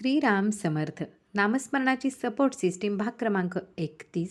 Shriram Samarth. नामस्मरणाची support system भाग क्रमांक 31.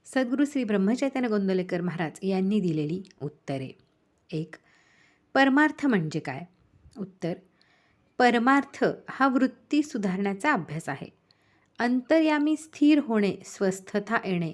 सद्गुरू श्री ब्रह्मचैतन्य गोंदवलेकर महाराज यांनी दिलेली उत्तरे. 1. परमार्थ म्हणजे काय? उत्तर: परमार्थ हा वृत्ती सुधारण्याचा अभ्यास आहे. अंतर्यामी स्थिर होणे, स्वस्थता येणे,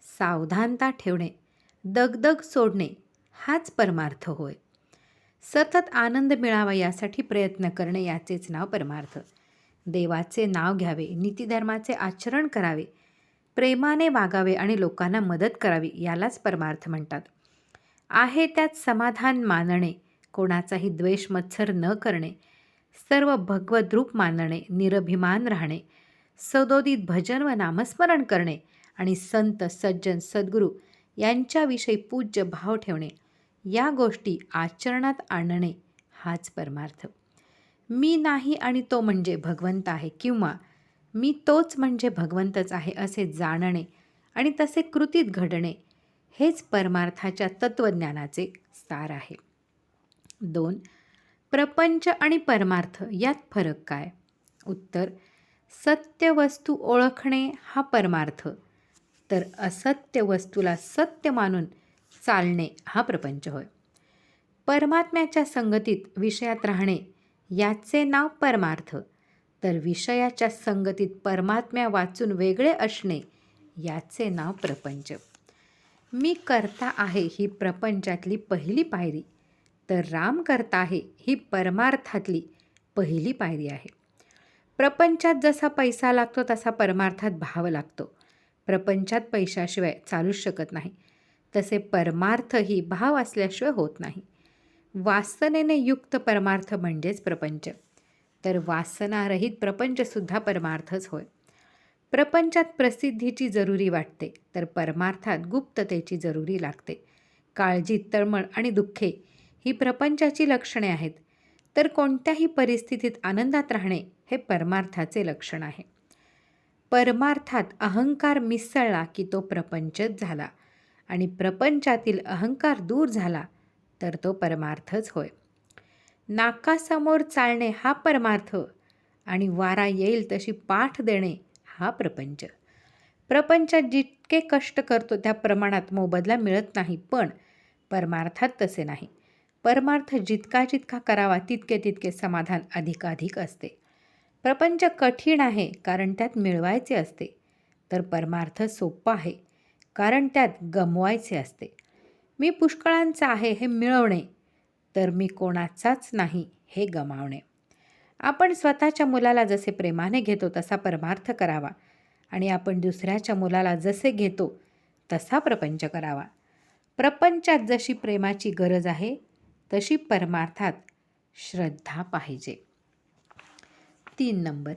सावधानता ठेवणे, दगदग सोडणे हाच परमार्थ होय. सतत आनंद मिळावा यासाठी प्रयत्न करणे याचेच नाव परमार्थ. देवाचे नाव घ्यावे, नीतिधर्माचे आचरण करावे, प्रेमाने वागावे आणि लोकांना मदत करावी यालाच परमार्थ म्हणतात. आहे त्यात समाधान मानणे, कोणाचाही द्वेष मत्सर न करणे, सर्व भगवत रूप मानणे, निरभिमान राहणे, सदोदित भजन व नामस्मरण करणे आणि संत सज्जन सद्गुरू यांच्याविषयी पूज्य भाव ठेवणे या गोष्टी आचरणात आणणे हाच परमार्थ. मी नाही आणि तो म्हणजे भगवंत आहे किंवा मी तोच म्हणजे भगवंतच आहे असे जाणणे आणि तसे कृतीत घडणे हेच परमार्थाच्या तत्त्वज्ञानाचे सार आहे. 2. प्रपंच आणि परमार्थ यात फरक काय? उत्तर: सत्य वस्तू ओळखणे हा परमार्थ, तर असत्य वस्तूला सत्य मानून चालणे हा प्रपंच होय. परमात्म्याच्या संगतीत विषयात राहणे याचे नाव परमार्थ, तर विषयाच्या संगतीत परमात्म्या वाचून वेगळे असणे याचे नाव प्रपंच. मी करता आहे ही प्रपंचातली पहिली पायरी, तर राम करता आहे ही परमार्थातली पहिली पायरी आहे. प्रपंचात जसा पैसा लागतो तसा परमार्थात भाव लागतो. प्रपंचात पैशाशिवाय चालूच शकत नाही, तसे परमार्थही भाव असल्याशिवाय होत नाही. वासनेने युक्त परमार्थ म्हणजेच प्रपंच, तर वासनारहित प्रपंचसुद्धा परमार्थच होय. प्रपंचात प्रसिद्धीची जरुरी वाटते, तर परमार्थात गुप्ततेची जरुरी लागते. काळजी, तळमळ आणि दुःखे ही प्रपंचाची लक्षणे आहेत, तर कोणत्याही परिस्थितीत आनंदात राहणे हे परमार्थाचे लक्षण आहे. परमार्थात अहंकार मिसळला की तो प्रपंचच झाला आणि प्रपंचातील अहंकार दूर झाला तर तो परमार्थच होय. नाकासमोर चालणे हा परमार्थ आणि वारा येईल तशी पाठ देणे हा प्रपंच. प्रपंचात जितके कष्ट करतो त्या प्रमाणात मोबदला मिळत नाही, पण परमार्थात तसे नाही. परमार्थ जितका जितका करावा तितके तितके समाधान अधिकाधिक असते. प्रपंच कठीण आहे कारण त्यात मिळवायचे असते, तर परमार्थ सोपा आहे कारण त्यात गमवायचे असते. मी पुष्कळांचा आहे हे मिळवणे, तर मी कोणाचाच नाही हे गमावणे. आपण स्वतःच्या मुलाला जसे प्रेमाने घेतो तसा परमार्थ करावा आणि आपण दुसऱ्याच्या मुलाला जसे घेतो तसा प्रपंच करावा. प्रपंचात जशी प्रेमाची गरज आहे तशी परमार्थात श्रद्धा पाहिजे. 3 नंबर.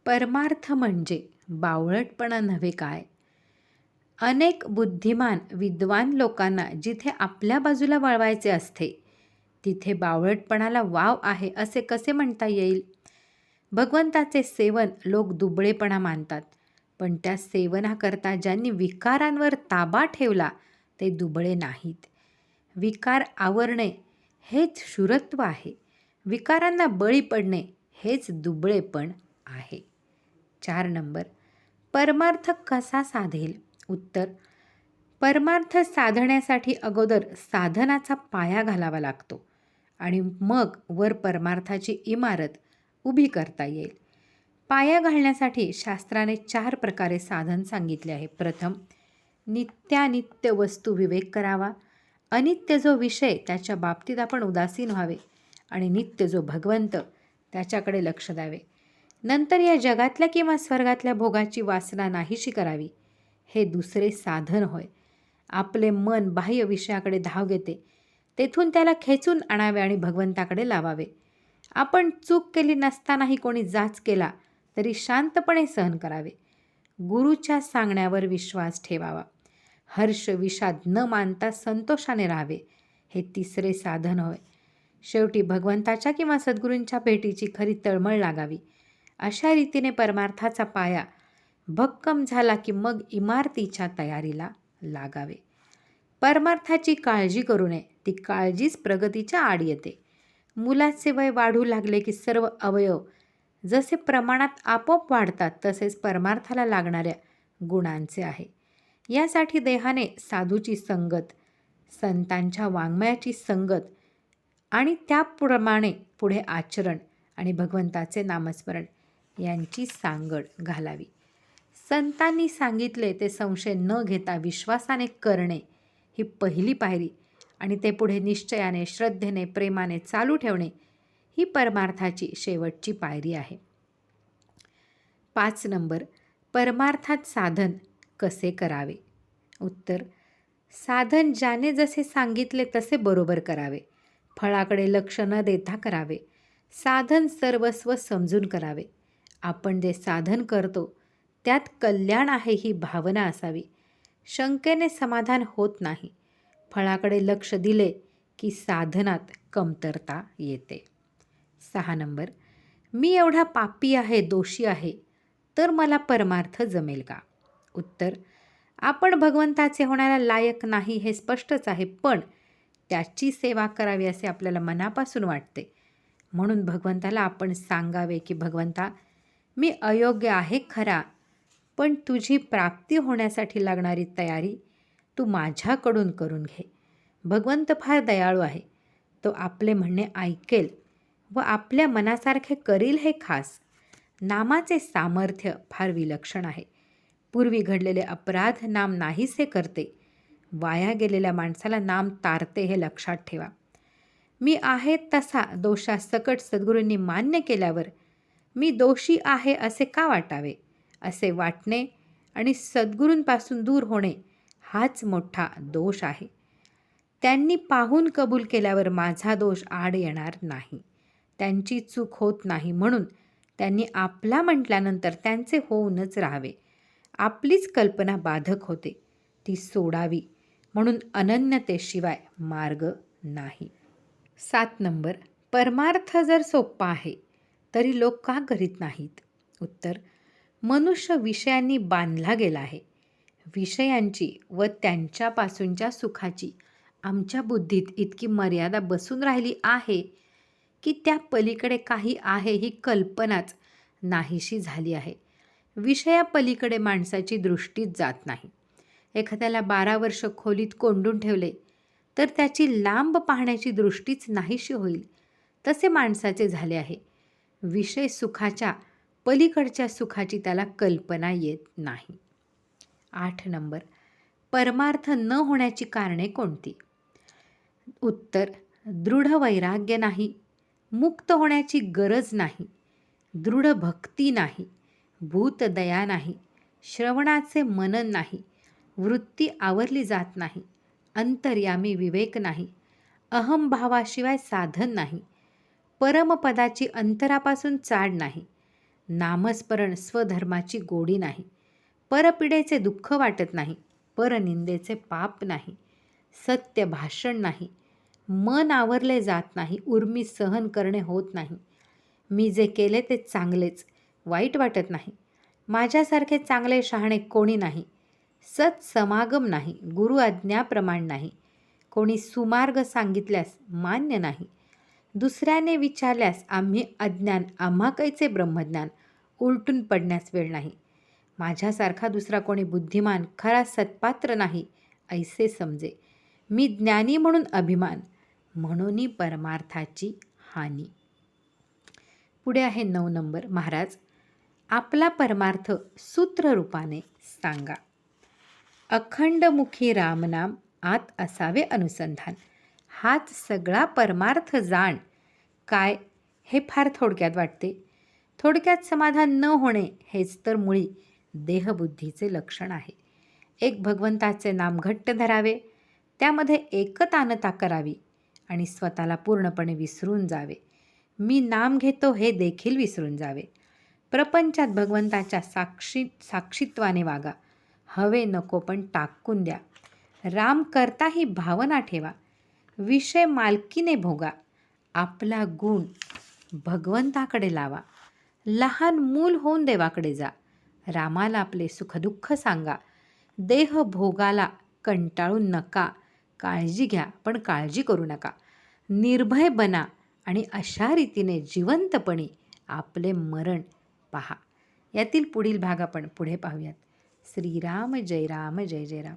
परमार्थ म्हणजे बावळटपणा नव्हे काय? अनेक बुद्धिमान विद्वान लोकांना जिथे आपल्या बाजूला वळवायचे असते तिथे बावळटपणाला वाव आहे असे कसे म्हणता येईल? भगवंताचे सेवन लोक दुबळेपणा मानतात, पण त्या सेवनाकरता ज्यांनी विकारांवर ताबा ठेवला ते दुबळे नाहीत. विकार आवरणे हेच शूरत्व आहे, विकारांना बळी पडणे हेच दुबळेपण आहे. 4 नंबर. परमार्थ कसा साधेल? उत्तर: परमार्थ साधण्यासाठी अगोदर साधनाचा पाया घालावा लागतो आणि मग वर परमार्थाची इमारत उभी करता येईल. पाया घालण्यासाठी शास्त्राने 4 प्रकारे साधन सांगितले आहे. प्रथम, नित्यानित्य वस्तू विवेक करावा. अनित्य जो विषय त्याच्या बाबतीत आपण उदासीन व्हावे आणि नित्य जो भगवंत त्याच्याकडे लक्ष द्यावे. नंतर या जगातल्या किंवा स्वर्गातल्या भोगाची वासना नाहीशी करावी. हे दुसरे साधन होय. आपले मन बाह्य विषयाकडे धाव घेते, तेथून त्याला खेचून आणावे आणि भगवंताकडे लावावे. आपण चूक केली नसतानाही कोणी जाच केला तरी शांतपणे सहन करावे. गुरूच्या सांगण्यावर विश्वास ठेवावा. हर्ष विषाद न मानता संतोषाने राहावे. हे तिसरे साधन होय. शेवटी भगवंताच्या किंवा सद्गुरूंच्या भेटीची खरी तळमळ लागावी. अशा रीतीने परमार्थाचा पाया भक्कम झाला की मग इमारतीच्या तयारीला लागावे. परमार्थाची काळजी करू नये, ती काळजीच प्रगतीच्या आड येते. मुलाचे वय वाढू लागले की सर्व अवयव जसे प्रमाणात आपोआप वाढतात तसेच परमार्थाला लागणाऱ्या गुणांचे आहे. यासाठी देहाने साधूची संगत, संतांच्या वाङ्मयाची संगत आणि त्याप्रमाणे पुढे आचरण आणि भगवंताचे नामस्मरण यांची सांगड घालावी. संतांनी सांगितले ते संशय न घेता विश्वासाने करणे ही पहिली पायरी आणि ते पुढे निश्चयाने, श्रद्धेने, प्रेमाने चालू ठेवणे ही परमार्थाची शेवटची पायरी आहे. 5 नंबर, परमार्थात साधन कसे करावे? उत्तर, साधन ज्याने जसे सांगितले तसे बरोबर करावे. फळाकडे लक्ष न देता करावे. साधन सर्वस्व समजून करावे. आपण जे साधन करतो त्यात कल्याण आहे ही भावना असावी. शंकेने समाधान होत नाही. फळाकडे लक्ष दिले की साधनात कमतरता येते. 6 नंबर, मी एवढा पापी आहे, दोषी आहे, तर मला परमार्थ जमेल का? उत्तर, आपण भगवंताचे होण्याला लायक नाही हे स्पष्टच आहे, पण त्याची सेवा करावी असे आपल्याला मनापासून वाटते. म्हणून भगवंताला आपण सांगावे की भगवंता, मी अयोग्य आहे खरा, पण तुझी प्राप्ती होण्यासाठी लागणारी तयारी तू माझ्याकडून करून घे. भगवंत फार दयाळू आहे. तो आपले म्हणणे ऐकेल व आपल्या मनासारखे करील हे खास. नामाचे सामर्थ्य फार विलक्षण आहे. पूर्वी घडलेले अपराध नाम नाहीसे करते. वाया गेलेल्या माणसाला नाम तारते हे लक्षात ठेवा. मी आहे तसा दोषासकट सद्गुरूंनी मान्य केल्यावर मी दोषी आहे असे का वाटावे? असे वाटणे आणि सद्गुरूंपासून दूर होणे हाच मोठा दोष आहे. त्यांनी पाहून कबूल केल्यावर माझा दोष आड येणार नाही. त्यांची चूक होत नाही म्हणून त्यांनी आपला म्हटल्यानंतर त्यांचे होऊनच राहावे. आपलीच कल्पना बाधक होते, ती सोडावी. म्हणून अनन्यतेशिवाय मार्ग नाही. 7 नंबर, परमार्थ जर सोपा आहे तरी लोक का करीत नाहीत? उत्तर, मनुष्य विषयांनी बांधला गेला आहे. विषयांची व त्यांच्यापासूनच्या सुखाची आमच्या बुद्धीत इतकी मर्यादा बसून राहिली आहे की त्या पलीकडे काही आहे ही कल्पनाच नाहीशी झाली आहे. विषयापलीकडे माणसाची दृष्टीच जात नाही. एखाद्याला 12 वर्ष खोलीत कोंडून ठेवले तर त्याची लांब पाहण्याची दृष्टीच नाहीशी होईल. तसे माणसाचे झाले आहे. विषय सुखाच्या पलीकडच्या सुखाची त्याला कल्पना येत नाही. 8 नंबर, परमार्थ न होण्याची कारणे कोणती? उत्तर, दृढ वैराग्य नाही, मुक्त होण्याची गरज नाही, दृढ भक्ती नाही, भूतदया नाही, श्रवणाचे मनन नाही, वृत्ती आवरली जात नाही, अंतर्यामी विवेक नाही, अहंभावाशिवाय साधन नाही, परमपदाची अंतरापासून चाड नाही, नामस्मरण स्वधर्माची गोडी नाही, परपिडेचे दुःख वाटत नाही, परनिंदेचे पाप नाही, सत्य भाषण नाही, मन आवरले जात नाही, उर्मी सहन करणे होत नाही, मी जे केले ते चांगलेच, वाईट वाटत नाही, माझ्यासारखे चांगले शहाणे कोणी नाही, सत्समागम नाही, गुरु आज्ञाप्रमाण नाही, कोणी सुमार्ग सांगितल्यास मान्य नाही, दुसऱ्याने विचारल्यास आम्ही अज्ञान, आम्हा कैचे ब्रह्मज्ञान, उलटून पडण्यास वेळ नाही, माझ्यासारखा दुसरा कोणी बुद्धिमान खरा सत्पात्र नाही, ऐसे समजे, मी ज्ञानी म्हणून अभिमान, म्हणून परमार्थाची हानी. पुढे आहे 9 नंबर, महाराज आपला परमार्थ सूत्ररूपाने सांगा. अखंडमुखी रामनाम आत असावे अनुसंधान, हाच सगळा परमार्थ जाण. काय हे फार थोडक्यात वाटते. थोडक्यात समाधान न होणे हेच तर मुळी देहबुद्धीचे लक्षण आहे. एक भगवंताचे नाम घट्ट धरावे, त्यामध्ये एकतानता करावी आणि स्वतःला पूर्णपणे विसरून जावे. मी नाम घेतो हे देखील विसरून जावे. प्रपंचात भगवंताच्या साक्षीत्वाने वागा. हवे नको पण टाकून द्या. राम करता ही भावना ठेवा. विषय मालकीने भोगा. आपला गुण भगवंताकडे लावा. लहान मूल होऊन देवाकडे जा. रामाला आपले सुखदुःख सांगा. देह भोगाला कंटाळून नका. काळजी घ्या पण काळजी करू नका. निर्भय बना आणि अशा रीतीने जिवंतपणी आपले मरण पहा. यातील पुढील भाग आपण पुढे पाहूयात. श्रीराम जय राम जय जय राम.